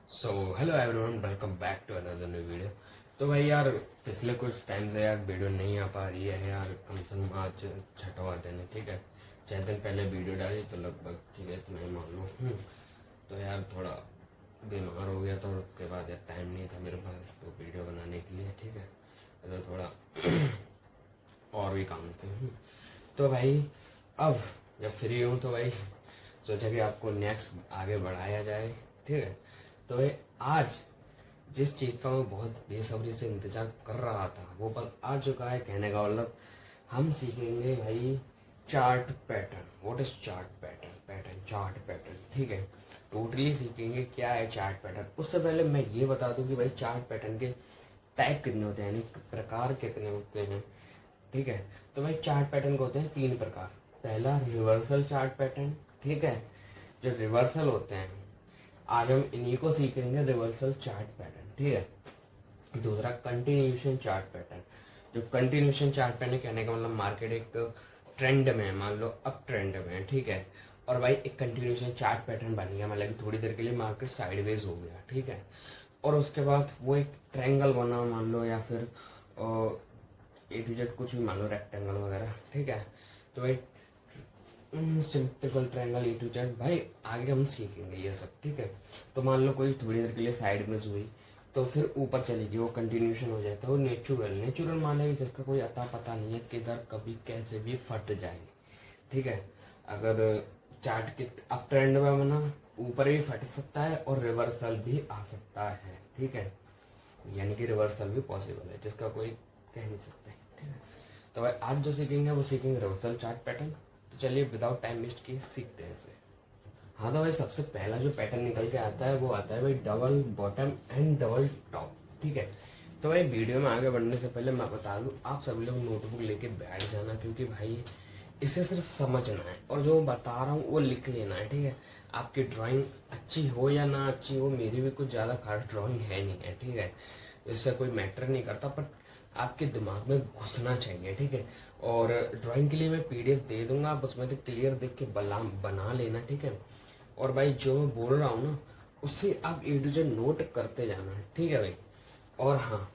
So hello everyone, welcome back to another new video. तो भाई यार, पिछले कुछ टाइम से यार वीडियो नहीं आ पा रही है यार। कम से कम आज छठवां दिन है, ठीक है। 6 दिन पहले वीडियो डाली तो लगभग, ठीक है, तुम्हें मालूम। तो यार थोड़ा बीमार हो गया था और उसके बाद यार टाइम नहीं था मेरे पास तो वीडियो बनाने के लिए, ठीक है। तो थोड़ा और भी काम थे। तो भाई अब जब फ्री हूँ तो भाई सोचा कि आपको नेक्स्ट आगे बढ़ाया जाए, ठीक है। तो भाई आज जिस चीज़ का मैं बहुत बेसब्री से इंतजार कर रहा था वो पल आ चुका है। कहने का मतलब हम सीखेंगे भाई chart pattern. What is chart pattern? Chart pattern, ठीक है। टोटली सीखेंगे क्या है चार्ट पैटर्न। उससे पहले मैं ये बता दूं कि भाई चार्ट पैटर्न के टाइप कितने होते हैं, यानी प्रकार कितने होते हैं, ठीक है। तो भाई चार्ट पैटर्न के होते हैं 3 प्रकार। पहला रिवर्सल चार्ट पैटर्न, ठीक है। जो रिवर्सल होते हैं आज हम इन्हीं को सीखेंगे, रिवर्सल चार्ट पैटर्न, ठीक है। दूसरा कंटिन्यूशन चार्ट पैटर्न। जो कंटिन्यूशन चार्ट पैटर्न कहने का मतलब मार्केट एक ट्रेंड में है, मान लो अप ट्रेंड में है, ठीक है। और भाई एक कंटिन्यूशन चार्ट पैटर्न बन गया, मतलब थोड़ी देर के लिए मार्केट साइडवेज हो गया, ठीक है। और उसके बाद वो एक ट्रायंगल बना मान लो, या फिर ए टू जेड कुछ भी मान लो, रेक्टेंगल वगैरह, ठीक है। तो भाई simple triangle A to Z भाई आगे हम सीखेंगे ये सब, ठीक है। तो मान लो कोई थोड़ी देर के लिए साइड में हुई तो फिर ऊपर चलेगी, वो कंटिन्यूशन हो जाता है। वो नेचुरल माने जिसका कोई अता पता नहीं है, किधर कभी कैसे भी फट जाएगी, ठीक है। अगर चार्ट के अप ट्रेंड में बना ऊपर भी फट सकता है और रिवर्सल भी आ सकता है, ठीक है। यानी कि रिवर्सल भी पॉसिबल है, जिसका कोई कह नहीं सकते, ठीक है। तो भाई आज जो सीखेंगे वो सीखेंगे रिवर्सल चार्ट पैटर्न। तो चलिए विदाउट टाइम वेस्ट किए सीखते हैं इसे। हाँ तो भाई सबसे पहला जो पैटर्न निकल के आता है वो आता है भाई double bottom and double top, ठीक है। तो भाई वीडियो में आगे बढ़ने से पहले मैं बता दूं, आप सभी लोग नोटबुक लेके बैठ जाना, क्योंकि भाई इसे सिर्फ समझना है और जो मैं बता रहा हूँ वो लिख लेना है, ठीक है। आपकी ड्राइंग अच्छी हो या ना अच्छी हो, मेरी भी कुछ ज़्यादा खास ड्राइंग है नहीं है, ठीक है। इससे कोई मैटर नहीं करता, पर आपके दिमाग में घुसना चाहिए, ठीक है। और ड्राइंग के लिए मैं पीडीएफ दे दूंगा, आप उसमें से क्लियर देख के बना लेना, ठीक है। और भाई जो मैं बोल रहा हूँ ना उससे आप ए टू जेड नोट करते जाना है, ठीक है भाई। और हाँ,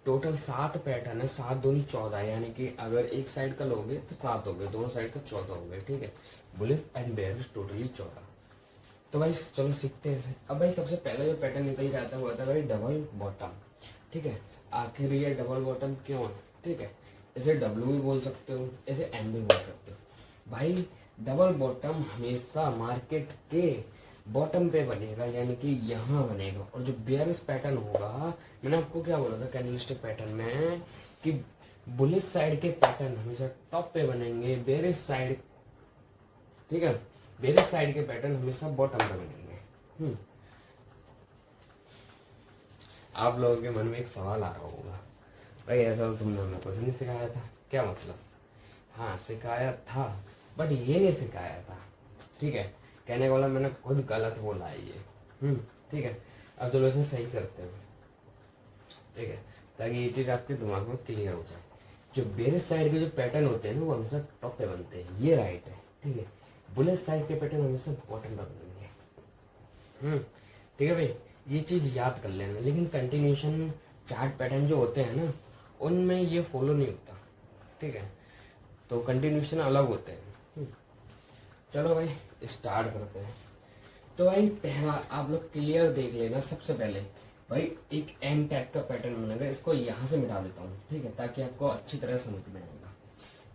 टोटल 7 पैटर्न है, 7 दूनी 14, यानी कि अगर एक साइड का लोगे तो 7 हो गए, दोनों साइड का 14 हो गए, ठीक है। Bullish and bearish totally 14। तो भाई चलो सीखते हैं इसे। अब भाई सबसे पहला जो पैटर्न निकल के आता है वो आता है भाई डबल बॉटम, ठीक है। आखिर ये डबल बॉटम क्यों है, ठीक है। इसे डब्ल्यू भी बोल सकते हो, इसे एम भी बोल सकते हो। भाई डबल बॉटम हमेशा मार्केट के बॉटम पे बनेगा, यानी कि यहाँ बनेगा। और जो बेयरिश पैटर्न होगा, मैंने आपको क्या बोला था कैंडलस्टिक पैटर्न में, कि बुलिश साइड के पैटर्न हमेशा टॉप पे बनेंगे, बेयरिश साइड, ठीक है, बेयरिश साइड के पैटर्न हमेशा बॉटम पे बनेंगे। आप लोगों के मन में एक सवाल आ रहा होगा, भाई ऐसा तो तुमने हमें कुछ नहीं सिखाया था, क्या मतलब? हाँ सिखाया था, बट ये नहीं सिखाया था, ठीक है। कहने वाला मैंने खुद गलत बोला है ये, ठीक है। अब चलो इसे सही करते हैं, ठीक है, ताकि ये चीज आपके दिमाग में क्लियर हो जाए। जो बेरिश साइड के जो पैटर्न होते हैं ना वो हमेशा टॉप पे बनते हैं, ये राइट है, ठीक है। बुलिश साइड के पैटर्न हमेशा बॉटम पे बनेंगे, ठीक है भाई। ये चीज याद कर लेना। लेकिन कंटिन्यूशन चार्ट पैटर्न जो होते हैं ना उनमें ये फॉलो नहीं होता, ठीक है। तो कंटिन्यूशन अलग होते हैं। चलो भाई स्टार्ट करते हैं। तो भाई पहला आप लोग क्लियर देख लेना। सबसे पहले भाई एक एम टाइप का पैटर्न बनेगा, इसको यहाँ से मिटा देता हूँ, ठीक है, ताकि आपको अच्छी तरह समझ में आएगा।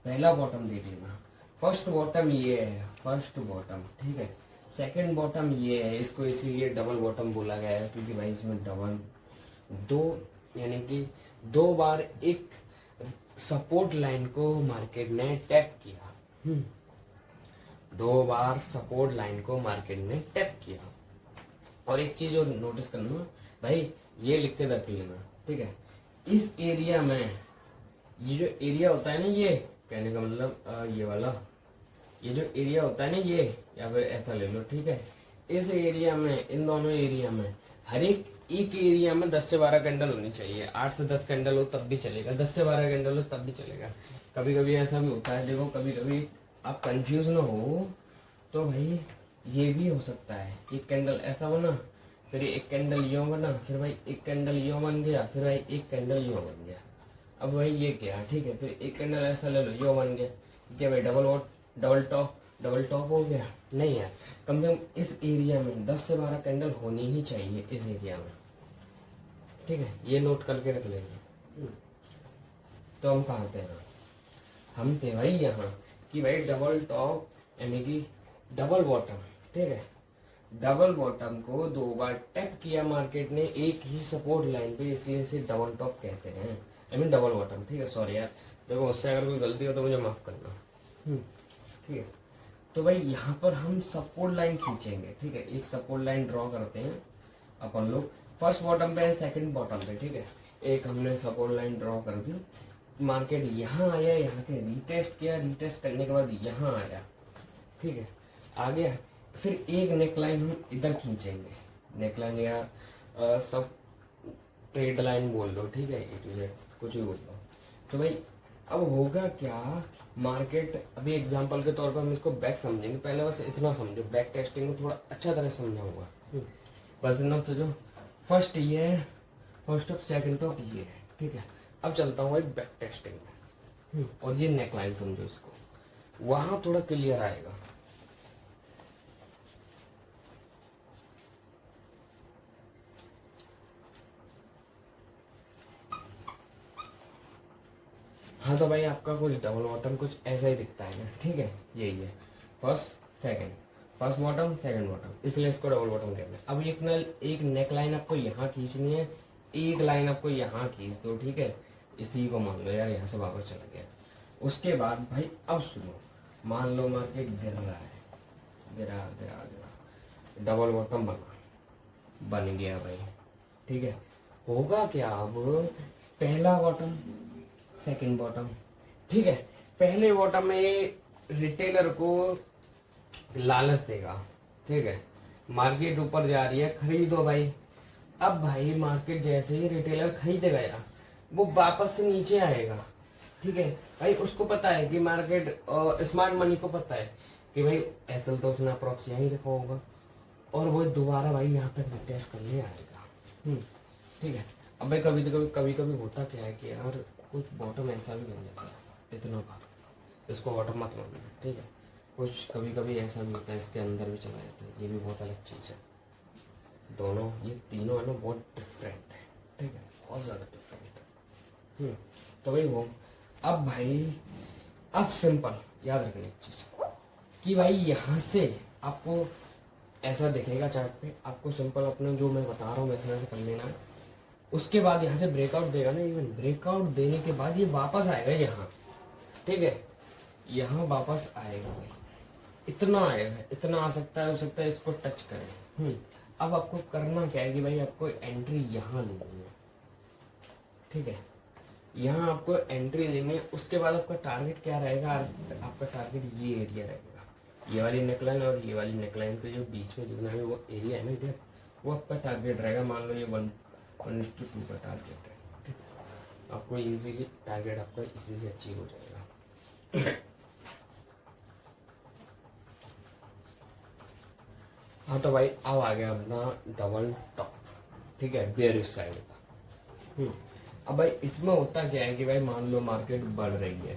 पहला बॉटम देख लेना, फर्स्ट बॉटम ये है, फर्स्ट बॉटम, ठीक है। सेकंड बॉटम ये है, इसको इसीलिए डबल बॉटम बोला गया है क्योंकि भाई इसमें डबल दो, यानी कि 2 बार एक सपोर्ट लाइन को मार्केट ने टैप किया, 2 बार सपोर्ट लाइन को मार्केट ने टैप किया। और एक चीज और नोटिस करना भाई, ये लिख के रख लेना, ठीक है। इस एरिया में ये जो एरिया होता है ना, ये कहने का मतलब ये वाला, ये जो एरिया होता है ना ये, या फिर ऐसा ले लो, ठीक है। इस एरिया में, इन दोनों एरिया में, हर एक एरिया में 10 से 12 कैंडल होनी चाहिए। 8 से 10 कैंडल हो तब भी चलेगा, 10 से 12 कैंडल हो तब भी चलेगा। कभी कभी ऐसा भी होता है, देखो कभी कभी आप कंफ्यूज ना हो तो भाई ये भी हो सकता है कि कैंडल ऐसा बना, फिर एक कैंडल यूं बना, फिर भाई एक कैंडल यूं बन गया, फिर भाई एक कैंडल यूं बन गया। अब भाई ये क्या, ठीक है, फिर एक कैंडल ऐसा ले लो यूं बन गया, क्या भाई डबल टॉप हो गया? नहीं यार, कम से कम इस एरिया में 10 से 12 कैंडल होनी ही चाहिए इस एरिया में, ठीक है, ये नोट करके रख लेंगे। तो हम कहाँ थे, हम थे भाई यहाँ कि भाई डबल टॉप यानी कि डबल बॉटम, ठीक है, डबल बॉटम को 2 बार टैप किया मार्केट ने एक ही सपोर्ट लाइन पे, इसलिए इसे डबल टॉप कहते हैं, आई मीन डबल बॉटम, ठीक है। सॉरी यार, देखो उससे अगर कोई गलती हो तो मुझे माफ करना, ठीक है। तो भाई यहाँ पर हम सपोर्ट लाइन खींचेंगे, ठीक है, एक सपोर्ट लाइन ड्रॉ करते हैं अपन लोग फर्स्ट बॉटम पे एंड सेकंड बॉटम पे, ठीक है। एक हमने सपोर्ट लाइन ड्रॉ कर दी, मार्केट यहाँ आया, यहाँ के रीटेस्ट किया, रीटेस्ट करने के बाद यहाँ आया, ठीक है, आ गया। फिर एक नेकलाइन हम इधर खींचेंगे, नेकलाइन या सब ट्रेड लाइन बोल लो, ठीक है, ए टू जेड कुछ भी बोल लो। तो भाई अब होगा क्या, मार्केट अभी एग्जांपल के तौर पर हम इसको बैक समझेंगे, पहले बस इतना समझो, बैक टेस्टिंग में थोड़ा अच्छा तरह समझाऊंगा, बस इतना समझो। फर्स्ट ये है, फर्स्ट टॉप सेकंड टॉप ये है, ठीक है। अब चलता हूँ भाई बैक टेस्टिंग में, और ये नेकलाइन समझो इसको, वहां थोड़ा क्लियर आएगा। हाँ तो भाई आपका कुछ डबल बॉटम कुछ ऐसा ही दिखता है ना, ठीक है, यही है फर्स्ट बॉटम सेकंड बॉटम, इसलिए इसको डबल बॉटम कहते हैं। अब एक नेक लाइन आपको यहाँ खींचनी है, एक लाइन आपको यहाँ खींच दो, ठीक है, इसी को मान लो यार यहाँ से वापस चला गया। उसके बाद भाई अब सुनो, मान लो मार्केट गिर रहा है, गिरा डबल बॉटम बन गया भाई, ठीक है। होगा क्या, अब पहला बॉटम सेकंड बॉटम, ठीक है, पहले बॉटम में रिटेलर को लालच देगा, ठीक है, मार्केट ऊपर जा रही है, खरीदो भाई। अब भाई मार्केट जैसे ही रिटेलर खरीद गया, वो वापस से नीचे आएगा, ठीक है भाई, उसको पता है कि मार्केट स्मार्ट मनी को पता है कि भाई एसएल तो उसने अप्रोक्स यहीं रखा होगा, और वो दोबारा भाई यहाँ तक रिटेस्ट करने आएगा, ठीक है। अब भाई कभी कभी होता क्या है कि यार कुछ बॉटम ऐसा भी बन जाता है, इतना भाग, इसको बॉटम मत मानना, ठीक है, कुछ कभी ऐसा भी होता है इसके अंदर भी चला जाता है, ये भी बहुत अलग चीज़ है। दोनों ये तीनों है ना बहुत डिफरेंट है, ठीक है, बहुत ज़्यादा डिफरेंट है। तो भाई वो अब भाई अब सिंपल याद रखने की चीज़ कि भाई यहाँ से आपको ऐसा दिखेगा चार्ट पे, आपको सिंपल अपना जो मैं बता रहा हूँ वैसे से कर लेना है। उसके बाद यहाँ से ब्रेकआउट देगा ना, इवन ब्रेकआउट देने के बाद ये वापस आएगा यहाँ, ठीक है, यहाँ वापस आएगा भाई, इतना आएगा, इतना आ सकता है, हो सकता है इसको टच करें। अब आपको करना क्या है कि भाई आपको एंट्री यहाँ लेनी है, ठीक है, यहाँ आपको एंट्री लेनी है। उसके बाद आपका टारगेट क्या रहेगा, आपका टारगेट ये एरिया रहेगा, ये वाली नेकलाइन और ये वाली नेकलाइन के जो बीच में जितना भी वो एरिया है ना इधर, वो आपका टारगेट रहेगा। मान लो ये 1:2 का टारगेट है, ठीक है, आपको इजीली टारगेट आपका इजीली अचीव हो जाएगा। हाँ तो भाई अब आ गया अपना डबल टॉप, ठीक है, बेयरिश साइड का। अब भाई इसमें होता क्या है कि भाई मान लो मार्केट बढ़ रही है,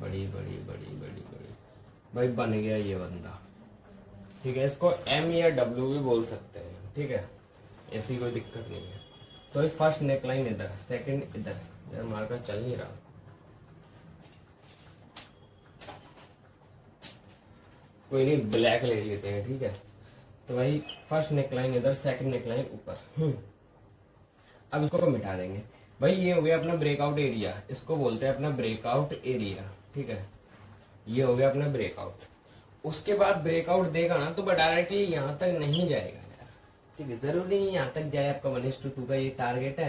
बड़ी बड़ी बड़ी बड़ी बड़ी भाई बन गया ये बंदा, ठीक है, इसको एम या डब्ल्यू भी बोल सकते हैं, ठीक है, ऐसी कोई दिक्कत नहीं है। तो फर्स्ट नेकलाइन इधर, सेकंड इधर, यार मार्केट चल नहीं रहा, कोई नहीं ब्लैक ले लेते हैं, ठीक है। तो भाई फर्स्ट नेकलाइन इधर, सेकंड नेकलाइन ऊपर। अब इसको मिटा देंगे भाई, ये हो गया अपना ब्रेकआउट एरिया, इसको बोलते हैं अपना ब्रेकआउट एरिया, ठीक है, ये हो गया अपना ब्रेकआउट। उसके बाद ब्रेकआउट देगा ना तो डायरेक्टली यहाँ तक नहीं जाएगा यार, ठीक है, जरूरी नहीं यहाँ तक जाए, आपका 1:2 का ये टारगेट है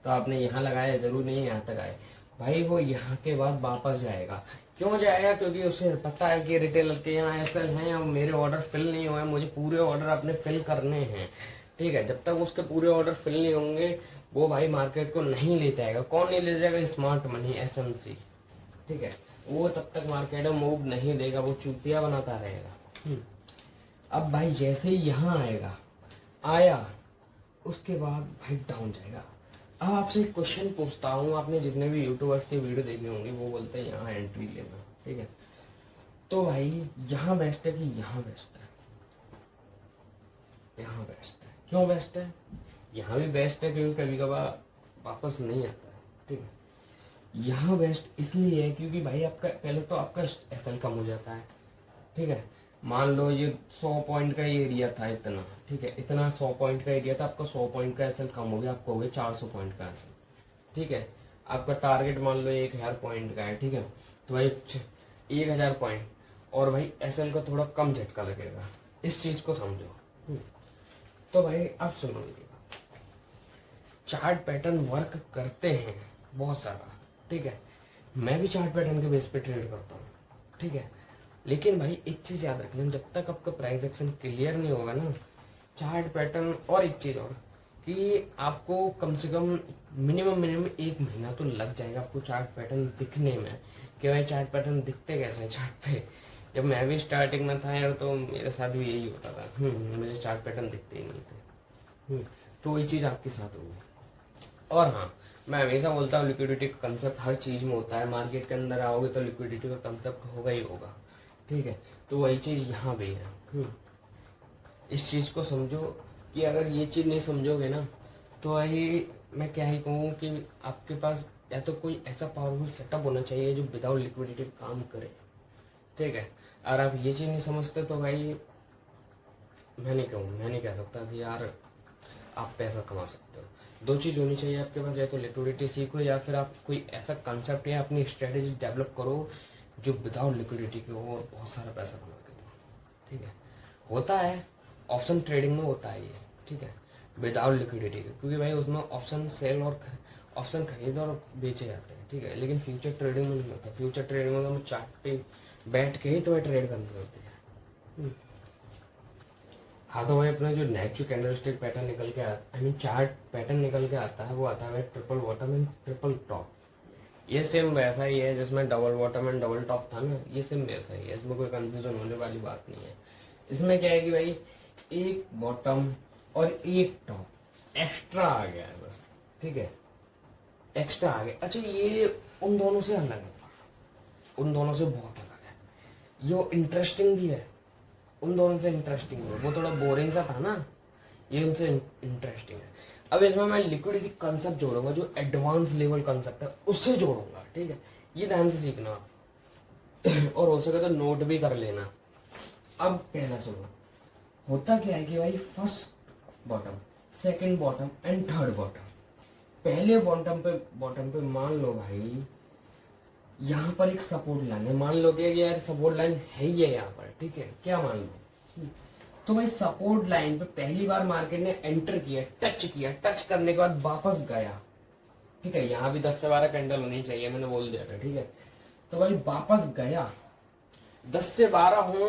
तो आपने यहाँ लगाया, जरूरी नहीं यहाँ तक आए भाई, वो यहाँ के बाद वापस जाएगा। क्यों जाएगा, क्योंकि उसे पता है कि रिटेलर के यहाँ एसएल हैं, अब मेरे ऑर्डर फिल नहीं हुए, मुझे पूरे ऑर्डर अपने फिल करने हैं, ठीक है। जब तक उसके पूरे ऑर्डर फिल नहीं होंगे वो भाई मार्केट को नहीं ले जाएगा। कौन नहीं ले जाएगा, स्मार्ट मनी, एसएमसी, ठीक है, वो तब तक मार्केट में मूव नहीं देगा, वो चूतिया बनाता रहेगा। अब भाई जैसे ही यहाँ आएगा, आया, उसके बाद भाई डाउन जाएगा। अब आपसे एक क्वेश्चन पूछता हूँ, आपने जितने भी यूट्यूबर्स के वीडियो देखे होंगे वो बोलते हैं यहाँ एंट्री लेना, ठीक है। तो भाई यहाँ बेस्ट है कि यहाँ बेस्ट है? यहाँ बेस्ट है। क्यों बेस्ट है? यहाँ भी बेस्ट है क्योंकि कभी कभार वापस नहीं आता है, ठीक है। यहाँ बेस्ट इसलिए है क्योंकि भाई आपका पहले तो आपका एसएल कम हो जाता है, ठीक है। मान लो ये 100 पॉइंट का एरिया था इतना, ठीक है, इतना 100 पॉइंट का एरिया था, आपका 100 पॉइंट का एसएल कम हो गया, आपको हो गया 400 पॉइंट का एसएल, ठीक है। आपका टारगेट मान लो 1000 पॉइंट का है, ठीक है। तो भाई 1000 पॉइंट और भाई एसएल का थोड़ा कम झटका लगेगा, इस चीज को समझो। तो भाई अब सुनो मेरी बात, चार्ट पैटर्न वर्क करते हैं बहुत सारा, ठीक है। मैं भी चार्ट पैटर्न के बेस पे ट्रेड करता हूँ, ठीक है। लेकिन भाई एक चीज याद रखना, जब तक आपका प्राइस एक्शन क्लियर नहीं होगा ना चार्ट पैटर्न, और एक चीज और कि आपको कम से कम मिनिमम 1 महीना तो लग जाएगा आपको चार्ट पैटर्न दिखने में, कि भाई चार्ट पैटर्न दिखते कैसे हैं चार्ट पे। जब मैं भी स्टार्टिंग में था यार तो मेरे साथ भी यही होता था, मुझे चार्ट पैटर्न दिखते ही नहीं थे। तो वही चीज आपके साथ होगी। और हाँ, मैं हमेशा बोलता हूँ लिक्विडिटी का कंसेप्ट हर चीज में होता है, मार्केट के अंदर आओगे तो लिक्विडिटी का कंसेप्ट होगा ही होगा, ठीक है। तो वही चीज यहाँ भी है। इस चीज को समझो कि अगर ये चीज नहीं समझोगे ना तो भाई मैं क्या ही कहूँ कि आपके पास या तो कोई ऐसा पावरफुल सेटअप होना चाहिए जो विदाउट लिक्विडिटी काम करे, ठीक है। अगर आप ये चीज नहीं समझते तो भाई मैं नहीं कह सकता कि यार आप पैसा कमा सकते हो। 2 चीज होनी चाहिए आपके पास, या तो लिक्विडिटी सीखो या फिर आप कोई ऐसा कंसेप्ट या अपनी स्ट्रेटेजी डेवलप करो जो विदाउट लिक्विडिटी के हो और बहुत सारा पैसा कमा के दो, ठीक है। होता है ऑप्शन ट्रेडिंग में होता है ये, ठीक है, विदाउट लिक्विडिटी के, क्योंकि भाई उसमें ऑप्शन सेल और ऑप्शन खरीद और बेचे जाते हैं, ठीक है। लेकिन फ्यूचर ट्रेडिंग में नहीं होता। फ्यूचर ट्रेडिंग में तो चार्ट पे बैठ के ही तो ट्रेड करनी होती है। हाँ, तो भाई अपना जो नेचुरल कैंडलस्टिक पैटर्न निकल के आता, आई मीन चार्ट पैटर्न निकल के आता है, वो आता है triple bottom and triple top. ये सेम वैसा ही है जिसमें double bottom and double top था ना, ये सेम वैसा ही है, इसमें कोई कंफ्यूजन होने वाली बात नहीं है। इसमें क्या है कि भाई एक बॉटम और एक टॉप एक्स्ट्रा आ गया है बस, ठीक है, एक्स्ट्रा आ गया। अच्छा, ये उन दोनों से अलग है, उन दोनों से बहुत अलग है। ये इंटरेस्टिंग भी है, उन दोनों से इंटरेस्टिंग है। वो थोड़ा बोरिंग सा था ना, ये उनसे इंटरेस्टिंग है। अब इसमें मैं लिक्विडिटी कंसेप्ट जोड़ूंगा, जो एडवांस लेवल कंसेप्ट है उससे जोड़ूंगा, ठीक है। ये ध्यान से सीखना आप और हो सके तो नोट भी कर लेना। अब पहला सुनो, होता क्या है कि भाई first bottom, second bottom and third bottom, पहले बॉटम पे मान लो भाई यहाँ पर एक सपोर्ट लाइन है, मान लो कि यार सपोर्ट लाइन है ही है यहाँ पर, ठीक है, क्या मान लो। तो भाई सपोर्ट लाइन पे पहली बार मार्केट ने एंटर किया, टच करने के बाद वापस गया, ठीक है। यहाँ भी 10 से 12 कैंडल होनी चाहिए, मैंने बोल दिया था, ठीक है। तो भाई वापस गया, 10 से 12 हो,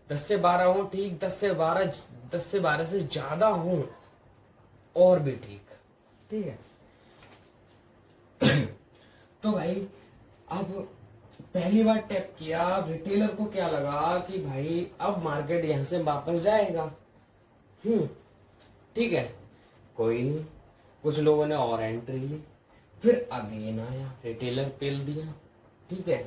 10 से 12 हो, ठीक, 10 से 12 से ज्यादा हो और भी ठीक है। तो भाई अब पहली बार टैप किया, रिटेलर को क्या लगा कि भाई अब मार्केट यहां से वापस जाएगा, ठीक है, कोई नहीं, कुछ लोगों ने और एंट्री ली, फिर अगेन आया, रिटेलर पेल दिया, ठीक है,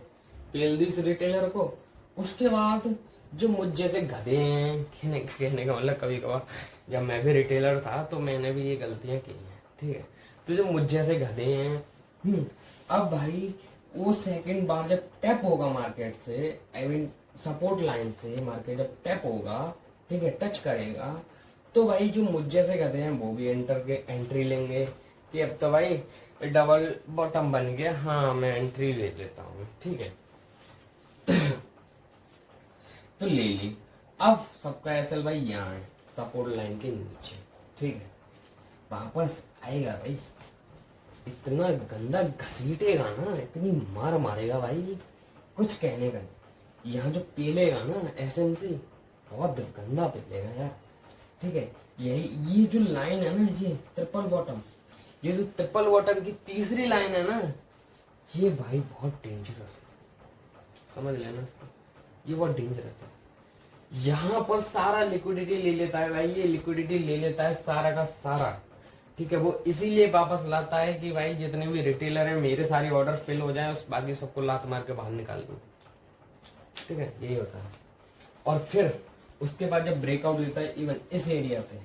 पेल दी इस रिटेलर को। उसके बाद जो मुझ जैसे गधे हैं, कहने का मतलब कभी कभार जब मैं भी रिटेलर था तो मैंने भी ये गलतियां की हैं, ठीक है। तो जो मुझ जैसे गधे हैं, अब भाई वो सेकंड बार जब टैप होगा मार्केट से, आई मीन सपोर्ट लाइन से मार्केट जब टैप होगा, ठीक है, टच करेगा, तो भाई जो मुझ जैसे गधे हैं वो भी एंट्री लेंगे कि अब तो भाई डबल बॉटम बन गया, हाँ मैं एंट्री ले लेता हूँ, ठीक है। तो ले ली। अब सबका एसएल भाई यहाँ है सपोर्ट लाइन के नीचे, ठीक है, वापस आएगा भाई, इतना गंदा घसीटेगा ना, इतनी मार मारेगा भाई, कुछ कहने का नहीं। यहाँ जो पेलेगा ना एसएमसी, बहुत गंदा पेलेगा यार, ठीक है। ये जो लाइन है ना, ये ट्रिपल बॉटम, ये जो ट्रिपल बॉटम की तीसरी लाइन है ना, ये भाई बहुत डेंजरस है, समझ लेना इसको, ये बहुत डेंजरस है। यहाँ पर सारा लिक्विडिटी ले लेता है भाई, ये लिक्विडिटी ले लेता है सारा का सारा, ठीक है। वो इसीलिए वापस लाता है कि भाई जितने भी रिटेलर है मेरे सारे ऑर्डर फिल हो जाए, उस बाकी सबको लात मार के बाहर निकाल दूं, ठीक है, यही होता है। और फिर उसके बाद जब ब्रेकआउट लेता है इवन इस एरिया से,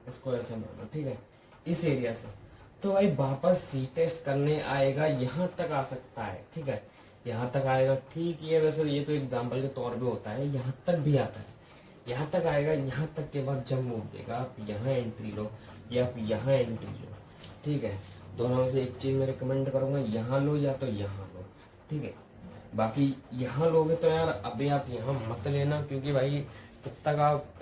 इसको ऐसे मानो, ठीक है, इस एरिया से, तो भाई वापस सी टेस्ट करने आएगा, यहाँ तक आ सकता है, ठीक है, यहाँ तक आएगा, ठीक है। वैसे ये तो एग्जाम्पल के तौर पे होता है, यहाँ तक भी आता है, यहाँ तक आएगा, यहाँ तक के बाद जब मूव देगा आप यहाँ एंट्री लो या आप यहाँ एंट्री लो, ठीक है। दोनों में से एक चीज मैं रिकमेंड करूंगा, यहाँ लो या तो यहाँ लो, ठीक है। बाकी यहाँ लोगे तो यार अभी आप यहाँ मत लेना, क्योंकि भाई तब तक आप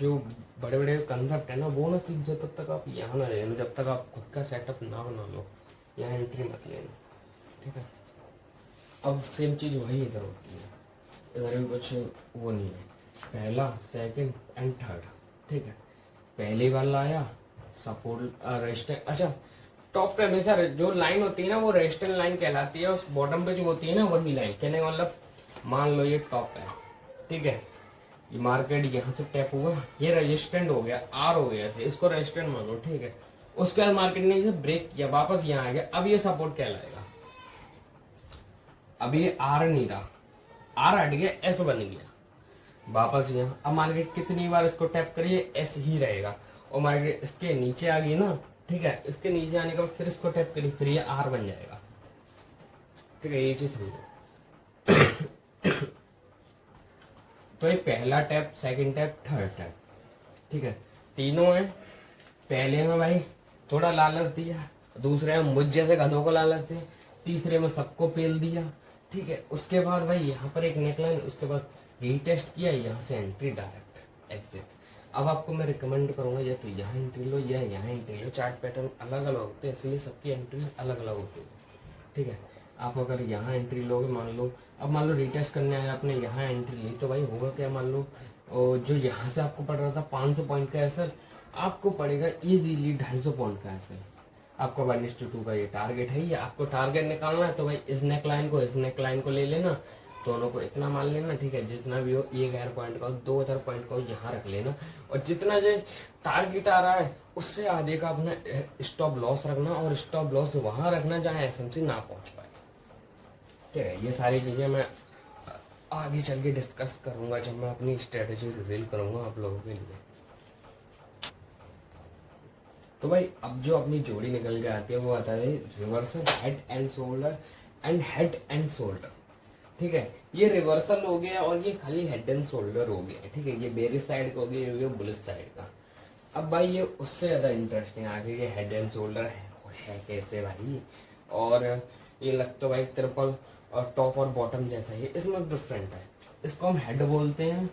जो बड़े बड़े कंसेप्ट है ना वो ना सीख जाओ, तब तक आप यहाँ ना लेना, जब तक आप खुद का सेटअप ना बना लो यहाँ एंट्री मत लेना, ठीक है। अब सेम चीज वही इधर होती है, इधर भी कुछ वो नहीं है, पहला सेकंड एंड थर्ड, ठीक है। पहली बार लाया सपोर्ट रेजिस्टेंस, अच्छा टॉप पे हमेशा जो लाइन होती है ना वो रेजिस्टेंस लाइन कहलाती है, उस बॉटम पे जो होती है ना वही लाइन, कहने का मतलब मान लो ये टॉप है, ठीक है, ये मार्केट यहाँ से टैप हुआ, ये रेजिस्टेंट हो गया, आर हो गया ऐसे, इसको रेजिस्टेंट मानो, ठीक है। उसके बाद मार्केट ने इसे ब्रेक किया, वापस यहाँ आ गया, अब ये सपोर्ट कहलाएगा। अब ये आर नहीं रहा, आर हट गया, एस बन गया, वापस यहाँ। अब मार्केट कितनी बार इसको टैप करिए एस ही रहेगा, और मार्केट इसके नीचे आ गई ना, ठीक है, इसके नीचे आने के बाद फिर इसको टैप करिए, फिर ये आर बन जाएगा, ठीक है, ये चीज समझो। तो ये पहला tap, second tap, third tap, ठीक है, तीनों है। पहले में भाई थोड़ा लालच दिया, दूसरे में मुझ जैसे गधों को लालच दिया, तीसरे में सबको पेल दिया, ठीक है। उसके बाद भाई यहाँ पर एक नेकलाइन, उसके बाद रीटेस्ट किया, यहाँ से एंट्री डायरेक्ट एग्जिट। अब आपको मैं रिकमेंड करूंगा या तो यहाँ एंट्री लो या यहाँ एंट्री लो, चार्ट पैटर्न अलग अलग होते हैं इसलिए सबकी एंट्री अलग अलग होती है, ठीक है। आप अगर यहाँ एंट्री लोगे, मान लो रिटेस्ट करने आया आपने यहाँ एंट्री ली, तो भाई होगा क्या, मान लो जो यहाँ से आपको पड़ रहा था 500 पॉइंट का असर, आपको पड़ेगा इजीली 250 पॉइंट का असर। आपका 1:2 का ये टारगेट है, ये आपको टारगेट निकालना है, तो भाई इस नेकलाइन को इस नेकलाइन को ले लेना, दोनों को इतना मान लेना, ठीक है, जितना भी हो 1000 पॉइंट का हो, 2000 पॉइंट का हो, यहाँ रख लेना, और जितना जो टारगेट आ रहा है उससे आधे का अपना स्टॉप लॉस रखना, और स्टॉप लॉस वहां रखना जहाँ एसएमसी ना पहुंच पाए, ठीक है। ये सारी चीजें मैं आगे चल के डिस्कस करूंगा जब मैं अपनी स्ट्रेटेजी रिवील करूंगा आप लोगों के लिए। तो भाई अब जो अपनी जोड़ी निकल के आती है वो आता है reversal head and shoulder and head and shoulder, ठीक है। ये रिवर्सल हो गया और ये खाली हेड एंड शोल्डर हो गया, ठीक है। ये बेरिश साइड का हो गया, ये बुलिश साइड का। अब भाई ये उससे ज्यादा इंटरेस्टिंग आगे ये हेड एंड शोल्डर है कैसे भाई, और ये लगता है भाई ट्रिपल और टॉप और बॉटम जैसा ही, इसमें डिफरेंट है। इसको हम हेड बोलते हैं,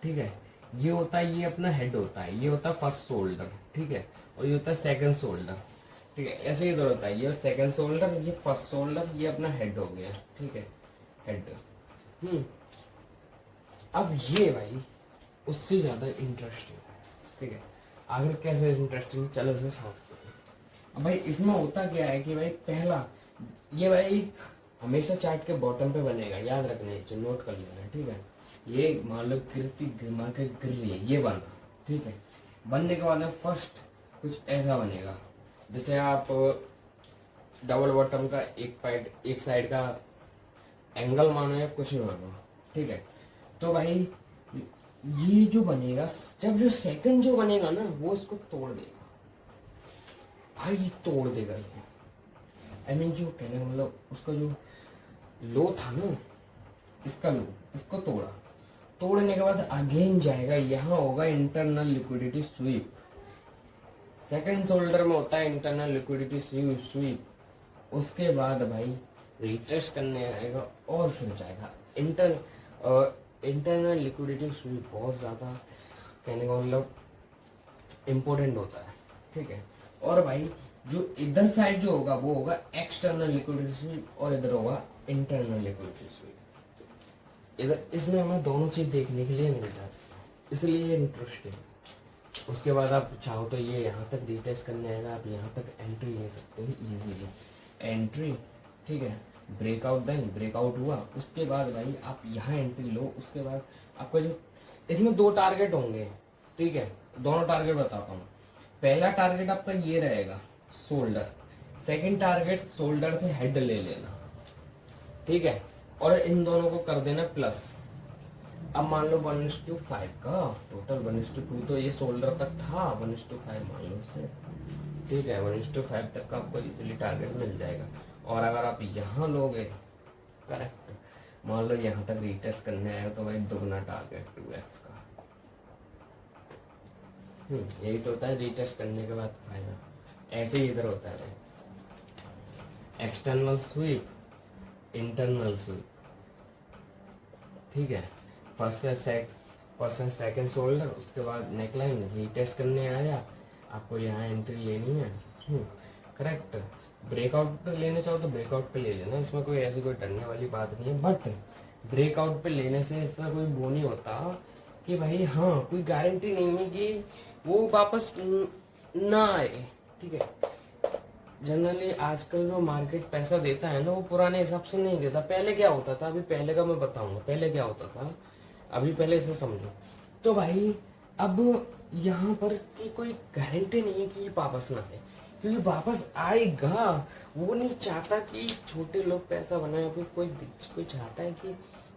ठीक है। ये होता है, ये अपना हेड होता है, ये होता है फर्स्ट शोल्डर, ठीक है, और ये होता है सेकंड शोल्डर, ठीक है। ऐसे इधर होता है, ये सेकंड शोल्डर, ये फर्स्ट शोल्डर, ये अपना हेड हो गया, ठीक है, हेड। अब ये भाई उससे ज्यादा इंटरेस्टिंग है, ठीक है। आगे कैसे इंटरेस्टिंग, चलो इसे समझते हैं। अब भाई इसमें होता क्या है कि भाई पहला ये भाई हमेशा चार्ट के बॉटम पे बनेगा, याद रखना है, नोट कर लेना, ठीक है। ये मान लो मार्केट गिर रही है, ये बना, ठीक है। बनने के बाद फर्स्ट कुछ ऐसा बनेगा, जैसे आप डबल बॉटम का एक साइड का एंगल मानो या कुछ भी मानो, ठीक है। तो भाई ये जो बनेगा, जब जो सेकंड जो बनेगा ना वो इसको तोड़ देगा भाई, ये तोड़ देगा ये, आई मीन जो कहने का मतलब उसका जो लो था ना, इसका लो, इसको तोड़ा, तोड़ने के बाद अगेन जाएगा, यहाँ होगा internal liquidity SVEEP. Second shoulder में होता है इंटरनल लिक्विडिटी स्वीप। उसके बाद भाई रिट्रेस करने आएगा और फिर जाएगा इंटरनल लिक्विडिटी स्वीप। बहुत ज्यादा कहने का मतलब इम्पोर्टेंट होता है, ठीक है। और भाई जो इधर साइड जो होगा वो होगा एक्सटर्नल लिक्विडिटी स्वीप, और इधर होगा इंटरनल लिक्विडिटी स्वीप। इधर इसमें हमें दोनों चीज देखने के लिए मिल जाती है, इसलिए ये इंटरेस्टिंग है। उसके बाद आप चाहो तो ये यहाँ तक रिटेस्ट करने आएगा, आप यहाँ तक एंट्री ले सकते हो इजीली, एंट्री, ठीक है। ब्रेकआउट, देन ब्रेकआउट हुआ, उसके बाद भाई आप यहाँ एंट्री लो। उसके बाद आपका जो इसमें 2 टारगेट होंगे, ठीक है, दोनों टारगेट बताता हूँ। पहला टारगेट आपका ये रहेगा शोल्डर, सेकंड टारगेट शोल्डर से हेड ले लेना, ठीक है, और इन दोनों को कर देना प्लस। अब मान लो 1:5 का टोटल, 1:2 तो ये शोल्डर तक था, 1:5 मान लो इसे, ठीक है, 1:5 तक का आपको इजीली टारगेट मिल जाएगा। और अगर आप यहाँ लोगे, करेक्ट, मान लो यहाँ तक रीटेस्ट करने आए तो भाई दुगना टारगेट 2x का। यही तो होता है रीटेस्ट करने के बाद फायदा। ऐसे ही इधर होता है एक्सटर्नल स्वीप, इंटरनल स्वीप, ठीक है, फर्स्ट एंड सेकंड शोल्डर, उसके बाद नेकलाइन रीटेस्ट करने आया, आपको यहाँ एंट्री लेनी है, करेक्ट। ब्रेकआउट पे लेने चाहो तो ब्रेकआउट पे ले लेना, इसमें कोई ऐसी कोई डरने वाली बात नहीं है। बट ब्रेकआउट पे लेने से इसमें कोई वो नहीं होता कि भाई हाँ कोई गारंटी नहीं है कि वो वापस ना आए, ठीक है। जनरली आजकल जो मार्केट पैसा देता है ना, वो पुराने हिसाब से नहीं देता। पहले क्या होता था, अभी पहले का मैं बताऊंगा, पहले क्या होता था, अभी पहले इसे समझो। तो भाई अब यहाँ पर की कोई गारंटी नहीं है कि ये वापस ना आए, क्योंकि वापस आएगा। वो नहीं चाहता कि छोटे लोग पैसा बनाए, फिर कोई चाहता है कि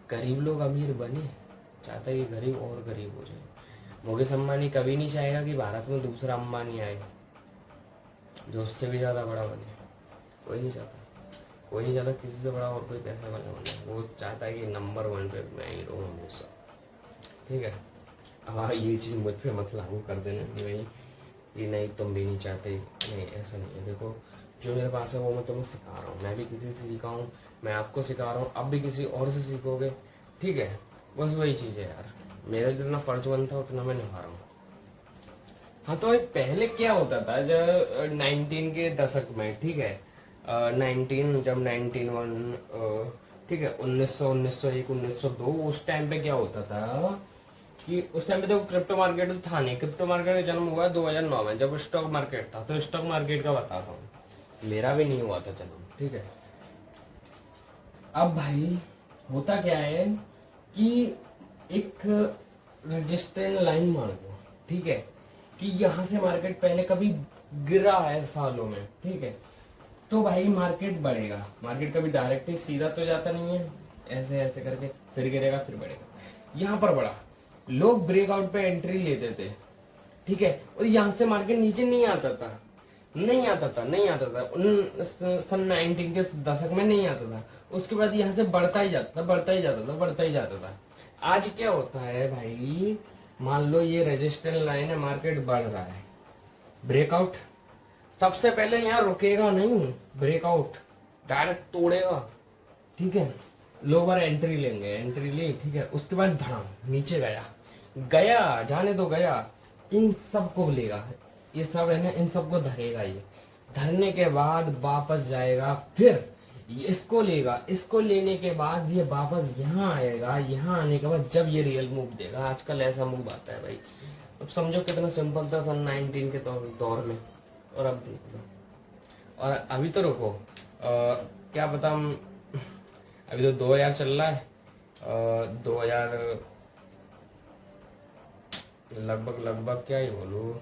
गरीब लोग अमीर बने, चाहता है कि गरीब और गरीब हो जाए। मुकेश अंबानी कभी नहीं चाहेगा कि भारत में दूसरा अंबानी आए जो उससे भी ज्यादा बड़ा बने, कोई नहीं चाहता। कोई नहीं चाहता किसी से बड़ा और कोई पैसा वाला बने, वो चाहता है कि नंबर 1 पे मैं ही रहूँ हमेशा, ठीक है। हाँ, ये चीज़ मुझ पे मत लागू कर देना नहीं कि नहीं तुम भी नहीं चाहते, नहीं ऐसा नहीं है। देखो जो मेरे पास है वो मैं तुम्हें सिखा रहा हूँ, मैं भी किसी से सीखा हूँ, मैं आपको सिखा रहा हूँ, अब भी किसी और से सीखोगे, ठीक है। बस वही चीज़ है यार, मेरा जितना फर्ज बनता है उतना मैं निभा रहा हूँ। हाँ तो पहले क्या होता था जब 19 के दशक में, ठीक है, 19 जब 1901, ठीक है, 1900, 1901, 1902, उस टाइम पे क्या होता था कि उस टाइम पे तो क्रिप्टो मार्केट तो था नहीं। क्रिप्टो मार्केट का जन्म हुआ 2009 में, जब स्टॉक मार्केट था। तो स्टॉक मार्केट का बताता हूँ, मेरा भी नहीं हुआ था जन्म, ठीक है। अब भाई होता क्या है कि एक रजिस्ट्रेशन लाइन मान लो, ठीक है, कि यहाँ से मार्केट पहले कभी गिरा है सालों में, ठीक है, तो भाई मार्केट बढ़ेगा। मार्केट कभी डायरेक्ट ही सीधा तो जाता नहीं है, ऐसे ऐसे करके फिर गिरेगा फिर बढ़ेगा। यहाँ पर बढ़ा, लोग ब्रेकआउट पे एंट्री लेते थे, ठीक है, और यहाँ से मार्केट नीचे नहीं आता था, नहीं आता था सन 19 के दशक में नहीं आता था। उसके बाद यहाँ से बढ़ता ही जाता था। आज क्या होता है भाई, मान लो ये रेजिस्टेंस लाइन है, मार्केट बढ़ रहा है, ब्रेकआउट सबसे पहले यहाँ रुकेगा नहीं, ब्रेकआउट डायरेक्ट तोड़ेगा, ठीक है, लोअर एंट्री लेंगे, एंट्री ली, ठीक है, उसके बाद धड़ाम नीचे गया जाने दो, गया, इन सबको लेगा, ये सब है ना, इन सबको धरेगा, ये धरने के बाद वापस जाएगा, फिर इसको लेगा, इसको लेने के बाद ये वापस यहाँ आएगा, यहाँ आने के बाद जब ये रियल मूव देगा, आजकल ऐसा मूव आता है भाई। अब समझो कितना सिंपल था सन 19 के दौर में, और अब देख लो। और अभी तो रुको, क्या पता, अभी तो 2000 चल रहा है, 2000 लगभग क्या ही बोलू,